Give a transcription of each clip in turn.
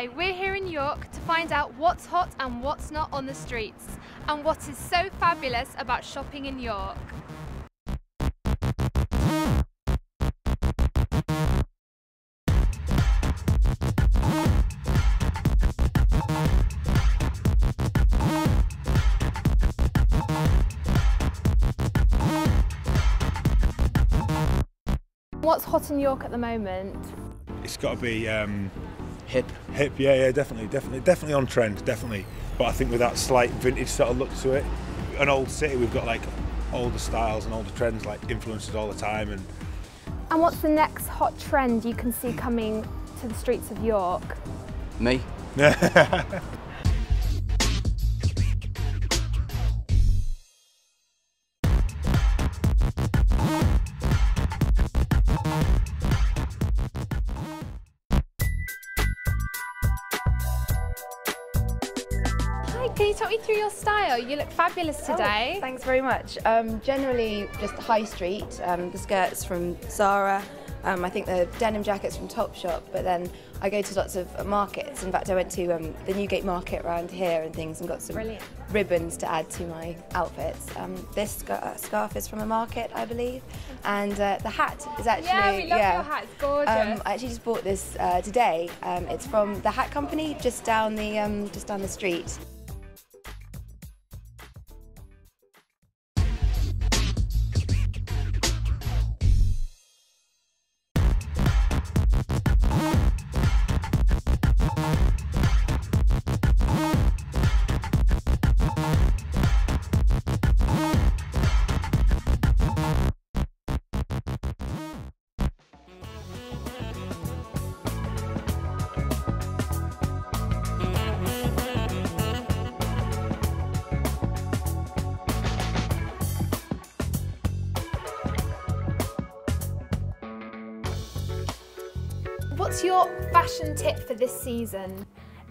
Hi, we're here in York to find out what's hot and what's not on the streets, and what is so fabulous about shopping in York. What's hot in York at the moment? It's got to be Hip. hip, yeah, definitely on trend, definitely. But I think with that slight vintage sort of look to it, an old city, we've got like older styles and older trends, like influences all the time. And what's the next hot trend you can see coming to the streets of York? Me. Hi, can you talk me through your style? You look fabulous today. Oh, thanks very much. Generally just high street, the skirts from Zara, I think the denim jackets from Topshop, but then I go to lots of markets. In fact, I went to the Newgate Market around here and things and got some ribbons to add to my outfits. This scarf is from a market, I believe, and the hat is actually... Yeah, we love your hat, it's gorgeous. I actually just bought this today. It's from the Hat Company, just down the street. What's your fashion tip for this season?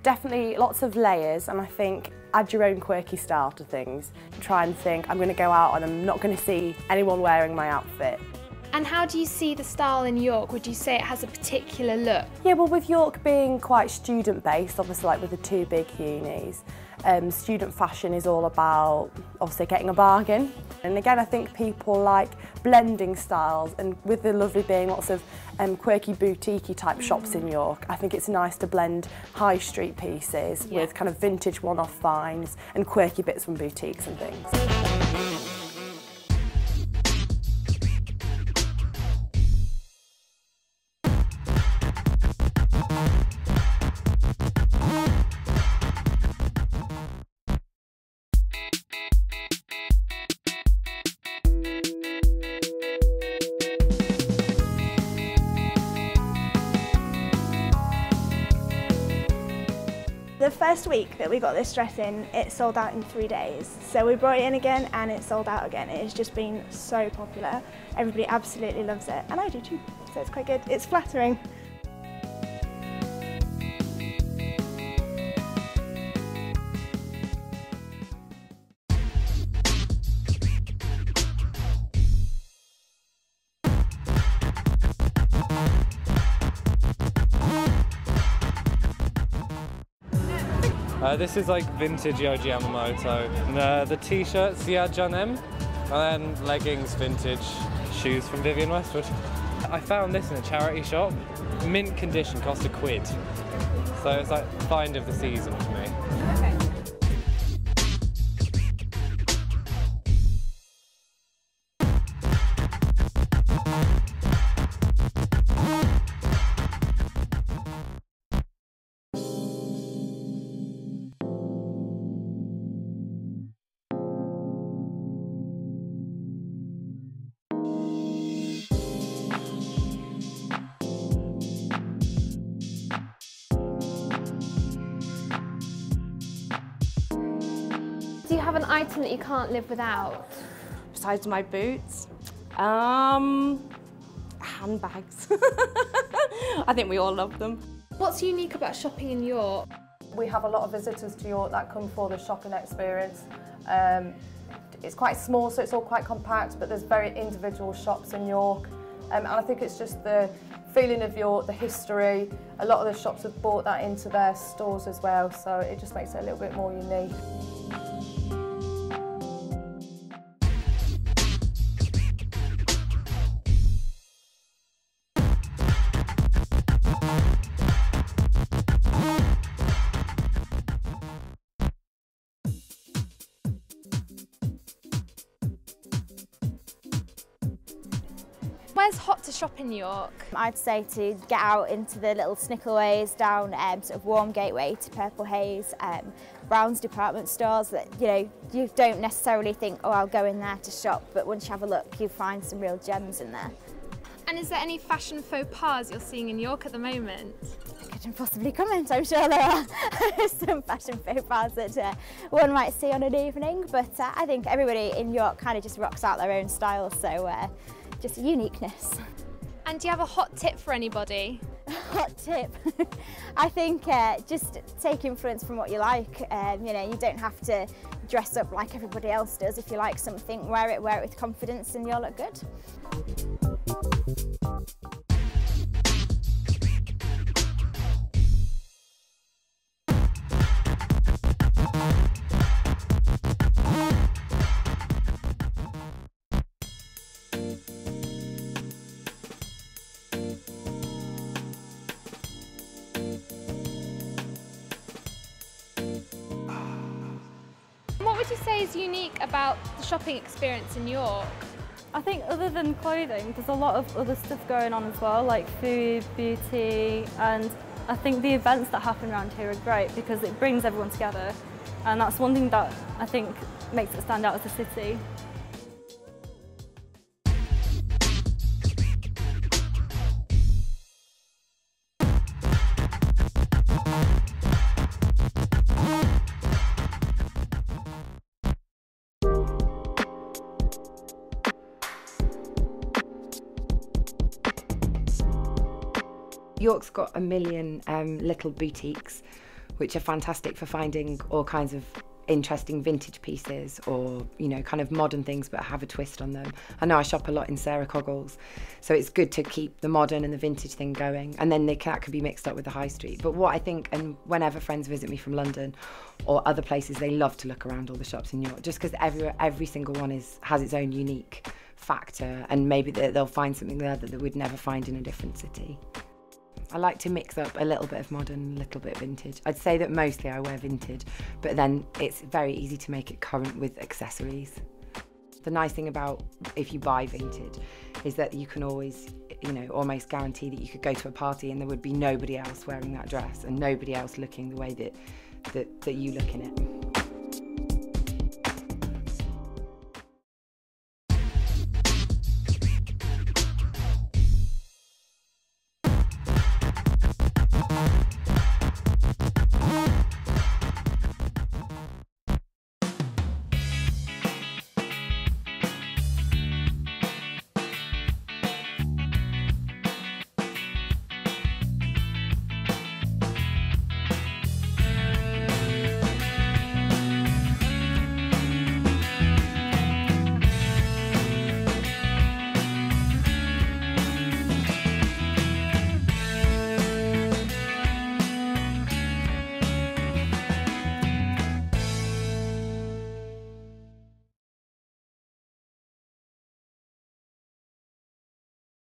Definitely lots of layers, and I think add your own quirky style to things. Try and think, I'm going to go out and I'm not going to see anyone wearing my outfit. And how do you see the style in York? Would you say it has a particular look? Yeah, well, with York being quite student-based, obviously like with the two big unis, student fashion is all about obviously getting a bargain. And again, I think people like blending styles, and with the lovely being lots of quirky boutique-y type shops in York, I think it's nice to blend high street pieces with kind of vintage one-off finds and quirky bits from boutiques and things. The first week that we got this dress in, it sold out in 3 days. So we brought it in again and it sold out again. It has just been so popular. Everybody absolutely loves it, and I do too, so it's quite good. It's flattering. This is like vintage Yohji Yamamoto. And, the t-shirts, Yad Janem, and then leggings, vintage shoes from Vivienne Westwood. I found this in a charity shop. Mint condition, cost £1. So it's like find of the season for me. Okay. Do you have an item that you can't live without? Besides my boots, handbags. I think we all love them. What's unique about shopping in York? We have a lot of visitors to York that come for the shopping experience. It's quite small, so it's all quite compact, but there's very individual shops in York. And I think it's just the feeling of York, the history. A lot of the shops have brought that into their stores as well, so it just makes it a little bit more unique. Where's hot to shop in York? I'd say to get out into the little Snickelways down sort of Warm Gateway to Purple Haze, Brown's department stores that you don't necessarily think, oh, I'll go in there to shop, but once you have a look you find some real gems in there. And is there any fashion faux pas you're seeing in York at the moment? I couldn't possibly comment. I'm sure there are some fashion faux pas that one might see on an evening, but I think everybody in York kind of just rocks out their own style, so just uniqueness. And do you have a hot tip for anybody? Hot tip? I think just take influence from what you like. You don't have to dress up like everybody else does. If you like something, wear it with confidence and you'll look good. What would you say is unique about the shopping experience in York? I think other than clothing, there's a lot of other stuff going on as well, like food, beauty, and I think the events that happen around here are great because it brings everyone together, and that's one thing that I think makes it stand out as a city. York's got a million little boutiques which are fantastic for finding all kinds of interesting vintage pieces or, kind of modern things but have a twist on them. I know I shop a lot in Sarah Coggles, so it's good to keep the modern and the vintage thing going, and then that can be mixed up with the high street. But what I think, and whenever friends visit me from London or other places, they love to look around all the shops in York, just because every single one has its own unique factor, and maybe they'll find something there that they would never find in a different city. I like to mix up a little bit of modern, a little bit vintage. I'd say that mostly I wear vintage, but then it's very easy to make it current with accessories. The nice thing about if you buy vintage is that you can always, almost guarantee that you could go to a party and there would be nobody else wearing that dress and nobody else looking the way that you look in it.